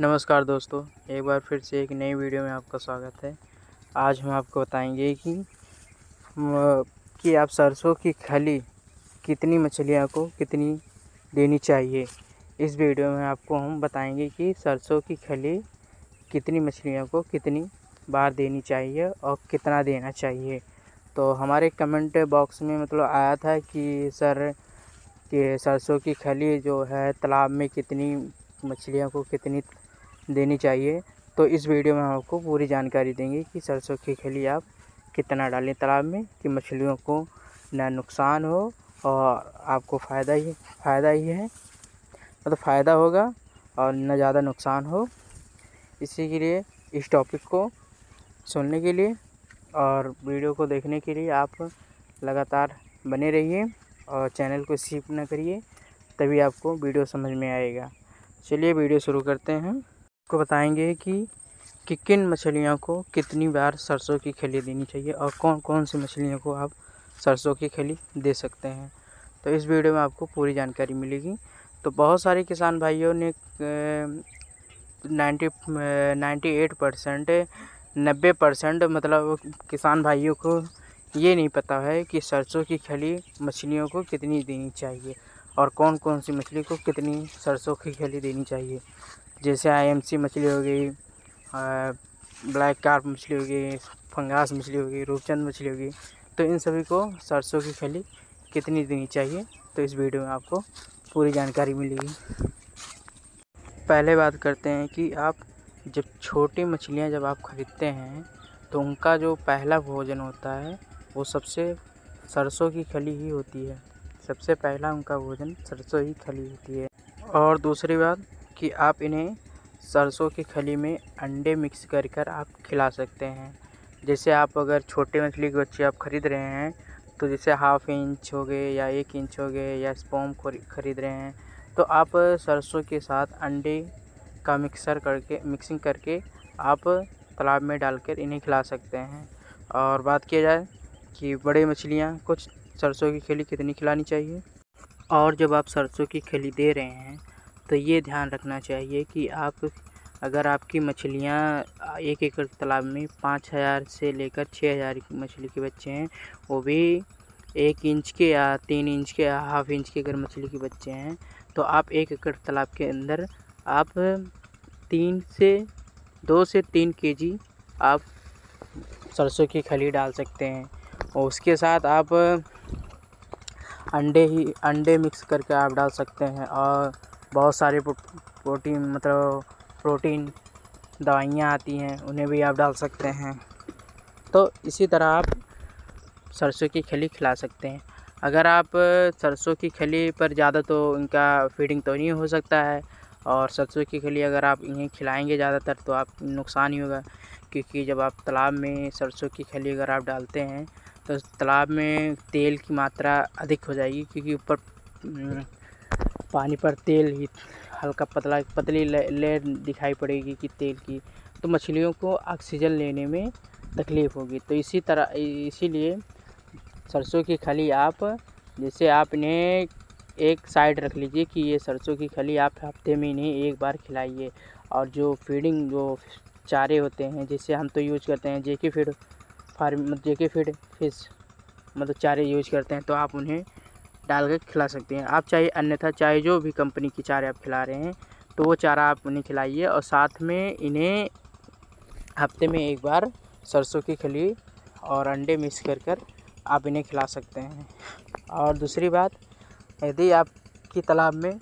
नमस्कार दोस्तों, एक बार फिर से एक नई वीडियो में आपका स्वागत है। आज हम आपको बताएंगे कि आप सरसों की खली कितनी मछलियों को कितनी देनी चाहिए। इस वीडियो में आपको हम बताएंगे कि सरसों की खली कितनी मछलियों को कितनी बार देनी चाहिए और कितना देना चाहिए। तो हमारे कमेंट बॉक्स में आया था कि सर कि सरसों की खली जो है तालाब में कितनी मछलियों को कितनी देनी चाहिए। तो इस वीडियो में हम आपको पूरी जानकारी देंगे कि सरसों की खली आप कितना डालें तालाब में कि मछलियों को ना नुकसान हो और आपको फ़ायदा ही है, फ़ायदा होगा और न ज़्यादा नुकसान हो। इसी के लिए इस टॉपिक को सुनने के लिए और वीडियो को देखने के लिए आप लगातार बने रहिए और चैनल को स्किप न करिए, तभी आपको वीडियो समझ में आएगा। चलिए वीडियो शुरू करते हैं। आपको बताएंगे कि किन मछलियों को कितनी बार सरसों की खली देनी चाहिए और कौन कौन सी मछलियों को आप सरसों की खली दे सकते हैं। तो इस वीडियो में आपको पूरी जानकारी मिलेगी। तो बहुत सारे किसान भाइयों ने 90% किसान भाइयों को ये नहीं पता है कि सरसों की खली मछलियों को कितनी देनी चाहिए और कौन कौन सी मछली को कितनी सरसों की खली देनी चाहिए। जैसे IMC मछली हो गई, ब्लैक कार्प मछली हो गई, फंगास मछली हो गई, रूपचंद मछली हो गई। तो इन सभी को सरसों की खली कितनी देनी चाहिए, तो इस वीडियो में आपको पूरी जानकारी मिलेगी। पहले बात करते हैं कि आप जब छोटी मछलियां जब आप ख़रीदते हैं तो उनका जो पहला भोजन होता है वो सबसे सरसों की खली ही होती है। सबसे पहला उनका भोजन सरसों ही खली होती है। और दूसरी बात कि आप इन्हें सरसों की खली में अंडे मिक्स कर आप खिला सकते हैं। जैसे आप अगर छोटे मछली के बच्चे आप ख़रीद रहे हैं तो जैसे ½ इंच हो गए या 1 इंच हो गए या स्पॉम ख़रीद रहे हैं तो आप सरसों के साथ अंडे का मिक्सिंग करके आप तालाब में डालकर इन्हें खिला सकते हैं। और बात किया जाए कि बड़े मछलियाँ कुछ सरसों की खली कितनी खिलानी चाहिए। और जब आप सरसों की खली दे रहे हैं तो ये ध्यान रखना चाहिए कि अगर आपकी मछलियाँ 1 एकड़ तालाब में 5000 से लेकर 6000 की मछली के बच्चे हैं, वो भी 1 इंच के या 3 इंच के या ½ इंच के अगर मछली के बच्चे हैं, तो आप 1 एकड़ तालाब के अंदर आप 2 से 3 केजी आप सरसों की खली डाल सकते हैं। और उसके साथ आप अंडे मिक्स करके आप डाल सकते हैं और बहुत सारे प्रोटीन दवाइयाँ आती हैं, उन्हें भी आप डाल सकते हैं। तो इसी तरह आप सरसों की खली खिला सकते हैं। अगर आप सरसों की खली पर ज़्यादा तो इनका फीडिंग तो नहीं हो सकता है, और सरसों की खली अगर आप इन्हें खिलाएंगे ज़्यादातर तो आप नुकसान ही होगा, क्योंकि जब आप तालाब में सरसों की खली अगर आप डालते हैं तो तालाब में तेल की मात्रा अधिक हो जाएगी, क्योंकि ऊपर पानी पर तेल ही हल्का पतली लेयर दिखाई पड़ेगी कि तेल की, तो मछलियों को ऑक्सीजन लेने में तकलीफ़ होगी। तो इसीलिए सरसों की खली आप जैसे आप इन्हें एक साइड रख लीजिए कि ये सरसों की खली आप हफ्ते में इन्हें एक बार खिलाइए। और जो फीडिंग जो चारे होते हैं, जैसे हम तो यूज करते हैं जेके फीड फिश चारे यूज करते हैं, तो आप उन्हें डाल कर खिला सकते हैं। आप चाहे जो भी कंपनी की चारे आप खिला रहे हैं तो वो चारा आप उन्हें खिलाइए, और साथ में इन्हें हफ्ते में एक बार सरसों की खली और अंडे मिक्स कर आप इन्हें खिला सकते हैं। और दूसरी बात, यदि आपकी तालाब में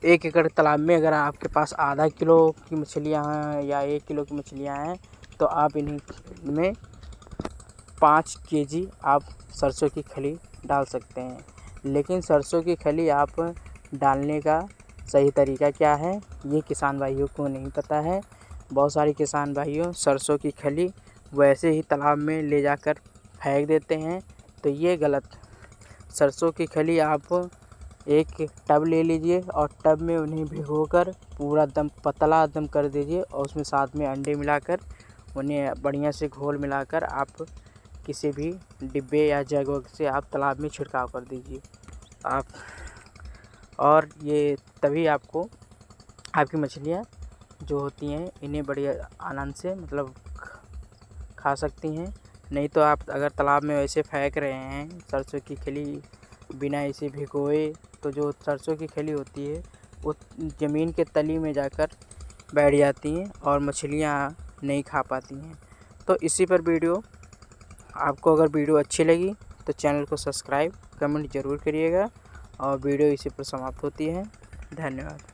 1 एकड़ तालाब में अगर आपके पास आधा किलो की मछलियाँ हैं या 1 किलो की मछलियाँ हैं, तो आप इनमें 5 केजी आप सरसों की खली डाल सकते हैं। लेकिन सरसों की खली आप डालने का सही तरीका क्या है, ये किसान भाइयों को नहीं पता है। बहुत सारे किसान भाइयों सरसों की खली वैसे ही तालाब में ले जाकर फेंक देते हैं, तो ये गलत। सरसों की खली आप एक टब ले लीजिए और टब में उन्हें भिगोकर पूरा दम पतला दम कर दीजिए, और उसमें साथ में अंडे मिलाकर उन्हें बढ़िया से घोल मिलाकर आप किसी भी डिब्बे या जग से आप तालाब में छिड़काव कर दीजिए। और ये तभी आपको आपकी मछलियाँ जो होती हैं इन्हें बड़ी आनंद से मतलब खा सकती हैं। नहीं तो आप अगर तालाब में वैसे फेंक रहे हैं सरसों की खली बिना इसे भिगोए, तो जो सरसों की खली होती है वो ज़मीन के तली में जाकर बैठ जाती हैं और मछलियाँ नहीं खा पाती हैं। तो इसी पर वीडियो, आपको अगर वीडियो अच्छी लगी तो चैनल को सब्सक्राइब कमेंट ज़रूर करिएगा और वीडियो इसी पर समाप्त होती है। धन्यवाद।